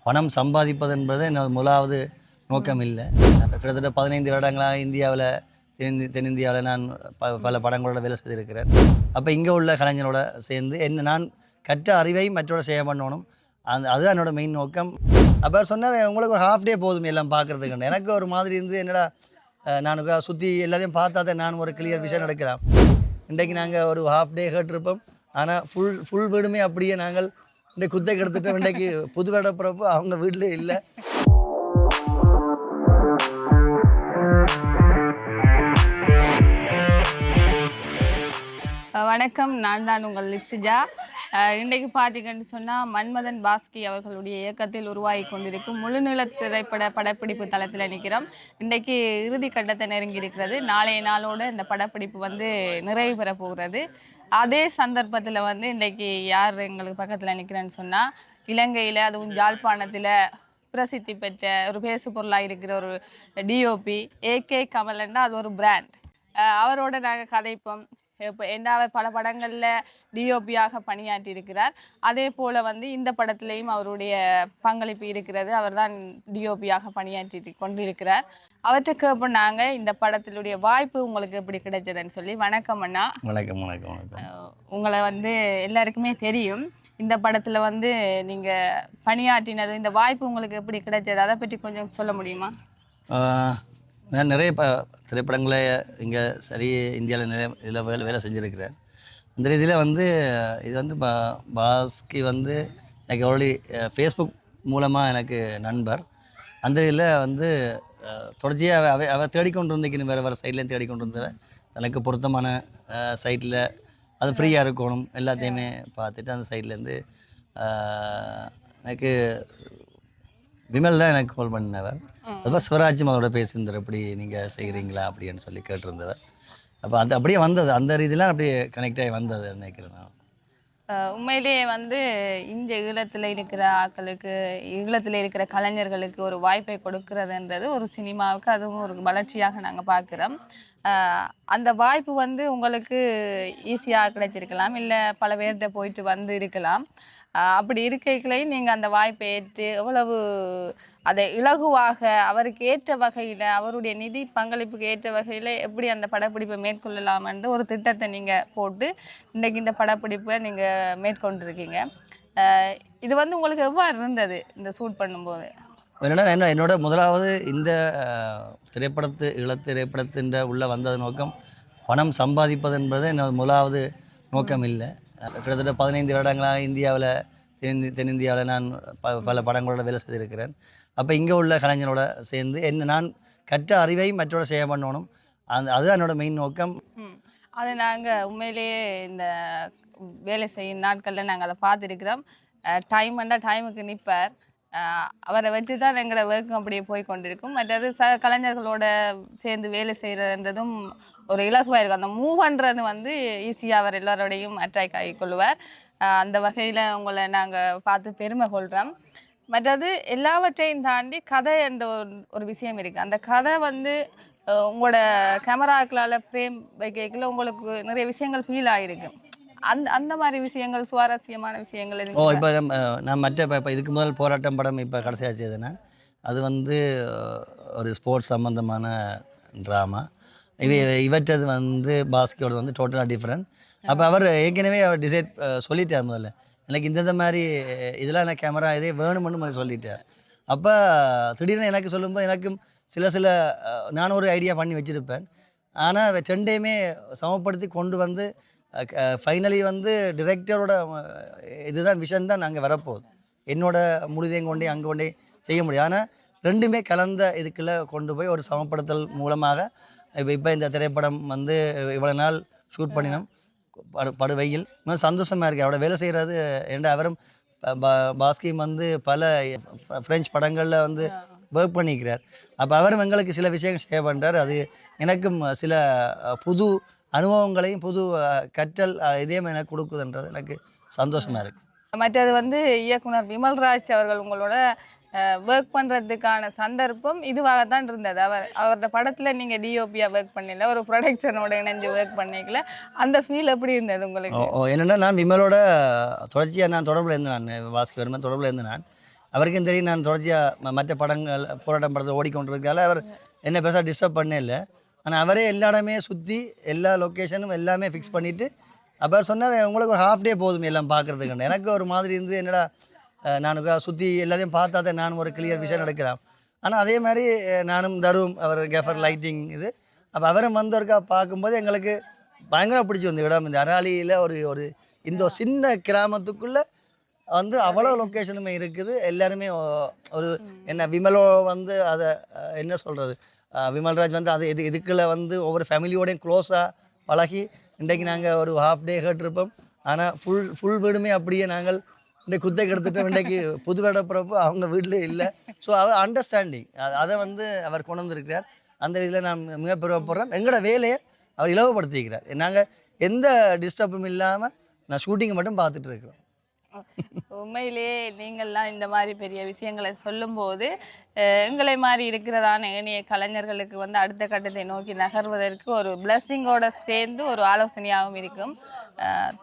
பணம் சம்பாதிப்பது என்பது எனது முதலாவது நோக்கம் இல்லை. கிட்டத்தட்ட 15 வருடங்களாக இந்தியாவில் தென்னிந்தியாவில் நான் பல படங்களோட வேலை செய்திருக்கிறேன். அப்போ இங்கே உள்ள கலைஞரோட சேர்ந்து நான் கற்ற அறிவை மற்றோட ஷேர் பண்ணணும். அதுதான் என்னோடய மெயின் நோக்கம். அப்போ சொன்னார், உங்களுக்கு ஒரு ஹாஃப் டே போதும் எல்லாம் பார்க்குறதுக்கு. எனக்கு ஒரு மாதிரி இருந்து என்னடா நானுக்கா சுற்றி எல்லாத்தையும் பார்த்தா தான் நான் ஒரு கிளியர் விஷயம் எடுக்கிறேன். இன்றைக்கு நாங்கள் ஒரு ஹாஃப் டே கேட்டிருப்போம். ஆனால் ஃபுல் வீடுமே அப்படியே நாங்கள் இன்றைக்கு குத்தைக்கு எடுத்துட்டோம். இன்றைக்கு புது வருட பிறப்பு அவங்க வீட்டிலே இல்லை. வணக்கம், நான் தான் உங்கள் லிப்சிஜா. இன்றைக்கு பார்த்தீங்கன்னு சொன்னால் மன்மதன் பாஸ்கி அவர்களுடைய இயக்கத்தில் உருவாகி கொண்டிருக்கும் முழுநில திரைப்பட படப்பிடிப்பு தளத்தில் நிற்கிறோம். இன்றைக்கு இறுதி கட்டத்தை நெருங்கி இருக்கிறது. நாளைய நாளோடு இந்த படப்பிடிப்பு நிறைவு பெற போகிறது. அதே சந்தர்ப்பத்தில் இன்றைக்கு யார் எங்களுக்கு பக்கத்தில் நிற்கிறேன்னு சொன்னால், இலங்கையில் அதுவும் யாழ்ப்பாணத்தில் பிரசித்தி பெற்ற ஒரு பேசு பொருளாக இருக்கிற ஒரு டிஓபி ஏகே கமலன்னா அது ஒரு பிராண்ட். அவரோட நாங்கள் கதைப்போம். இப்போ அவர் பல படங்களில் டிஓபியாக பணியாற்றி இருக்கிறார். அதே போல் இந்த படத்துலேயும் அவருடைய பங்களிப்பு இருக்கிறது. அவர் தான் டிஓபியாக பணியாற்றி கொண்டிருக்கிறார். அவர்கிட்ட கேட்போம் நாங்கள், இந்த படத்தினுடைய வாய்ப்பு உங்களுக்கு எப்படி கிடைச்சதுன்னு சொல்லி. வணக்கம் அண்ணா. வணக்கம் வணக்கம் வணக்கம். உங்களை எல்லாருக்குமே தெரியும். இந்த படத்தில் நீங்கள் பணியாற்றினது, இந்த வாய்ப்பு உங்களுக்கு எப்படி கிடைச்சது, அதை பற்றி கொஞ்சம் சொல்ல முடியுமா? நான் நிறைய திரைப்படங்களை இங்கே இந்தியாவில் நிறைய இதில் வேலை செஞ்சுருக்கிறேன். அந்த ரீதியில் இது பாஸ்கி எனக்கு ஆல்ரெடி ஃபேஸ்புக் மூலமாக எனக்கு நண்பர். அந்த இதில் தொடர்ச்சியாக அவ தேடிக்கொண்டு இருந்துக்கணும், வேறு சைட்லேயும் தேடிக்கொண்டு இருந்தவன் எனக்கு பொருத்தமான சைட்டில் அது ஃப்ரீயாக இருக்கணும் எல்லாத்தையுமே பார்த்துட்டு அந்த சைட்லேருந்து எனக்கு விமல் தான் எனக்கு கால் பண்ணினவர். அதுபோல் சிவராஜ்யம் அதோட பேசியிருந்தார், எப்படி நீங்கள் செய்கிறீங்களா அப்படின்னு சொல்லி கேட்டிருந்தவர். அப்போ அது அப்படியே வந்தது, அந்த ரீதியெலாம் அப்படியே கனெக்ட் ஆகி வந்தது நினைக்கிறேன் நான். உண்மையிலேயே இந்த ஈழத்தில் இருக்கிற ஆட்களுக்கு, ஈழத்தில் இருக்கிற கலைஞர்களுக்கு ஒரு வாய்ப்பை கொடுக்கறதுன்றது ஒரு சினிமாவுக்கு அதுவும் ஒரு வளர்ச்சியாக நாங்கள் பார்க்குறோம். அந்த வாய்ப்பு உங்களுக்கு ஈஸியாக கிடைச்சிருக்கலாம், இல்லை பல பேர்கிட்ட போயிட்டு இருக்கலாம். அப்படி இருக்கைகளையும் நீங்கள் அந்த வாய்ப்பை ஏற்று எவ்வளவு அதை இலகுவாக அவருக்கு ஏற்ற வகையில், அவருடைய நிதி பங்களிப்புக்கு ஏற்ற வகையில் எப்படி அந்த படப்பிடிப்பை மேற்கொள்ளலாம் என்று ஒரு திட்டத்தை நீங்கள் போட்டு இன்றைக்கு இந்த படப்பிடிப்பை நீங்கள் மேற்கொண்டிருக்கீங்க. இது உங்களுக்கு எவ்வாறு இருந்தது இந்த ஷூட் பண்ணும்போது? என்னோட முதலாவது இந்த திரைப்படத்தின் உள்ளே வந்தது நோக்கம் பணம் சம்பாதிப்பது என்பது எனது முதலாவது நோக்கம் இல்லை. கிட்டத்தட்ட 15 வருடங்களாக இந்தியாவில் தென்னிந்தியாவில் நான் பல படங்களோட வேலை செய்திருக்கிறேன். அப்போ இங்கே உள்ள கலைஞரோட சேர்ந்து நான் கற்ற அறிவை மற்றோட ஷேர் பண்ணணும். அதுதான் என்னோட மெயின் நோக்கம். அதை நாங்கள் உண்மையிலேயே இந்த வேலை செய்யும் நாட்களில் நாங்கள் அதை பார்த்துருக்கிறோம். டைமுக்கு நிற்பார். அவரை வச்சு தான் எங்களோட ஒர்க்கும் அப்படியே போய் கொண்டிருக்கும். மற்றது கலைஞர்களோட சேர்ந்து வேலை செய்கிறதுன்றதும் ஒரு இலகுவாக இருக்கும். அந்த மூவ் பண்ணுறது ஈஸியாக அவர் எல்லோரோடையும் அட்ராக்ட் ஆகி கொள்வார். அந்த வகையில் உங்களை நாங்கள் பார்த்து பெருமை கொள்கிறோம். மற்றது எல்லாவற்றையும் தாண்டி கதை என்ற ஒரு விஷயம் இருக்குது. அந்த கதை உங்களோட கேமராக்களால் ஃப்ரேம் வைக்கல உங்களுக்கு நிறைய விஷயங்கள் ஃபீல் ஆகிருக்கு. அந்த மாதிரி விஷயங்கள், சுவாரஸ்யமான விஷயங்கள் இப்போ நான் இப்போ இதுக்கு முதல் போராட்டம் படம் இப்போ கடைசியாக செய்தேன்னா அது ஒரு ஸ்போர்ட்ஸ் சம்மந்தமான ட்ராமா. இவற்றது பாஸ்கியோட டோட்டலாக டிஃப்ரெண்ட். அப்போ அவர் ஏற்கனவே அவர் டிசைட் சொல்லிட்டார், முதல்ல எனக்கு இந்த மாதிரி இதெல்லாம் எனக்கு கேமரா இதே வேணுமென்னு சொல்லிட்டார். அப்போ திடீர்னு எனக்கு சொல்லும்போது எனக்கும் சில நான் ஒரு ஐடியா பண்ணி வச்சுருப்பேன். ஆனால் ரெண்டையுமே சமப்படுத்தி கொண்டு ஃபைனலி டிரெக்டரோட இதுதான் விஷன் தான் நாங்கள் வரப்போகுது. என்னோட முழுதையும் கொண்டே அங்கே கொண்டே செய்ய முடியும். ஆனால் ரெண்டுமே கலந்த இதுக்குள்ளே கொண்டு போய் ஒரு சமப்படுத்தல் மூலமாக இப்போ இந்த திரைப்படம் இவ்வளோ நாள் ஷூட் பண்ணினோம். படுவையில் சந்தோஷமாக இருக்குது அவரோட வேலை செய்கிறது. ஏன்னா அவரும் பாஸ்கியும் பல ஃப்ரெஞ்ச் படங்களில் ஒர்க் பண்ணிக்கிறார். அப்போ அவரும் எங்களுக்கு சில விஷயங்கள் ஷேர் பண்ணுறார். அது எனக்கும் சில புது அனுபவங்களையும் புது கற்றல் இதையும் எனக்கு கொடுக்குதுன்றது எனக்கு சந்தோஷமாக இருக்குது. மற்றது இயக்குனர் விமல்ராஜ் அவர்கள் உங்களோட ஒர்க் பண்ணுறதுக்கான சந்தர்ப்பம் இதுவாகத்தான் இருந்தது. அவரோட படத்தில் நீங்கள் டிஓபியாக ஒர்க் பண்ணல, ஒரு ப்ரொடக்ஷனோட இணைஞ்சு ஒர்க் பண்ணிக்கல. அந்த ஃபீல் எப்படி இருந்தது உங்களுக்கு? என்னென்னா நான் விமலோட தொடர்ச்சியாக நான் தொடர்பில் இருந்தேன். நான் பாஸ்கி வருமா தொடர்பில் இருந்தேன். நான் அவருக்கும் தெரியும் நான் தொடர்ச்சியாக மற்ற படங்கள் போராட்டம் படத்தில் ஓடிக்கொண்டிருக்கால அவர் என்ன பெருசாக டிஸ்டர்ப் பண்ணே இல்லை. ஆனால் அவரே எல்லா இடமே சுற்றி எல்லா லொக்கேஷனும் எல்லாமே ஃபிக்ஸ் பண்ணிவிட்டு அவர் சொன்னார் உங்களுக்கு ஒரு ஹாஃப் டே போதும் எல்லாம் பார்க்குறதுக்கு. எனக்கு ஒரு மாதிரி இருந்து என்னடா நானுக்கா சுற்றி எல்லாத்தையும் பார்த்தா தான் நானும் ஒரு கிளியர் விஷயம் எடுக்கிறேன். ஆனால் அதே மாதிரி நானும் தரும் அவர் கேஃபர் லைட்டிங் இது அப்போ அவரும் வந்தவருக்கா பார்க்கும்போது எங்களுக்கு பயங்கர பிடிச்சி வந்து இடம் இந்த அராலியில் ஒரு இந்த சின்ன கிராமத்துக்குள்ளே வந்து அவ்வளோ லொக்கேஷனுமே இருக்குது. எல்லாருமே ஒரு என்ன விமலோ வந்து அதை என்ன சொல்கிறது விமல்ராஜ் வந்து அது இதுக்குள்ள வந்து ஒவ்வொரு ஃபேமிலியோடையும் க்ளோஸாக பழகி இன்றைக்கு நாங்கள் ஒரு ஹாஃப் டே கேட்டிருப்போம். ஆனால் ஃபுல் வீடுமே அப்படியே நாங்கள் இன்றைக்கு குத்தைக்கு எடுத்துட்டோம். இன்றைக்கு புது வேடப்பிறப்பு அவங்க வீட்டிலே இல்லை. ஸோ அவர் அண்டர்ஸ்டாண்டிங் அதை வந்து அவர் கொண்டு வந்திருக்கிறார். அந்த இதில் நான் மிக பெருமைப்படுறேன். எங்களோட வேலையை அவர் இலவப்படுத்திக்கிறார். நாங்கள் எந்த டிஸ்டர்பும் இல்லாமல் நான் ஷூட்டிங்கை மட்டும் பார்த்துட்டு இருக்கிறோம். உண்மையிலேயே நீங்கள்லாம் இந்த மாதிரி பெரிய விஷயங்களை சொல்லும்போது எங்களை மாதிரி இருக்கிறதான ஏனைய கலைஞர்களுக்கு வந்து அடுத்த கட்டத்தை நோக்கி நகர்வதற்கு ஒரு பிளஸ்ஸிங்கோட சேர்ந்து ஒரு ஆலோசனையாகவும் இருக்கும்.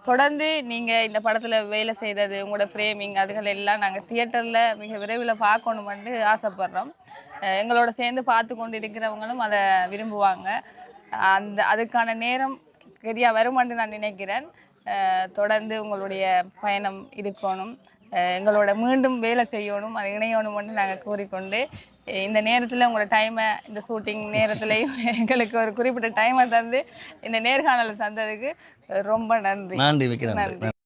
தொடர்ந்து நீங்கள் இந்த படத்தில் வேலை செய்தது உங்களோட ஃப்ரேமிங் அதுகள் எல்லாம் நாங்கள் தியேட்டரில் மிக விரைவில் பார்க்கணுமென்று ஆசைப்படுறோம். எங்களோட சேர்ந்து பார்த்து கொண்டு இருக்கிறவங்களும் அதை விரும்புவாங்க. அதுக்கான நேரம் சரியாக வருமென்று நான் நினைக்கிறேன். தொடர்ந்து உங்களுடைய பயணம் இருக்கணும், எங்களோட மீண்டும் வேலை செய்யணும், அது இணையணும்னு நாங்கள் கூறிக்கொண்டு இந்த நேரத்தில் உங்களோட டைமை இந்த ஷூட்டிங் நேரத்துலையும் எங்களுக்கு ஒரு குறிப்பிட்ட டைமை தந்து இந்த நேர்காணலை தந்ததுக்கு ரொம்ப நன்றி. நன்றி.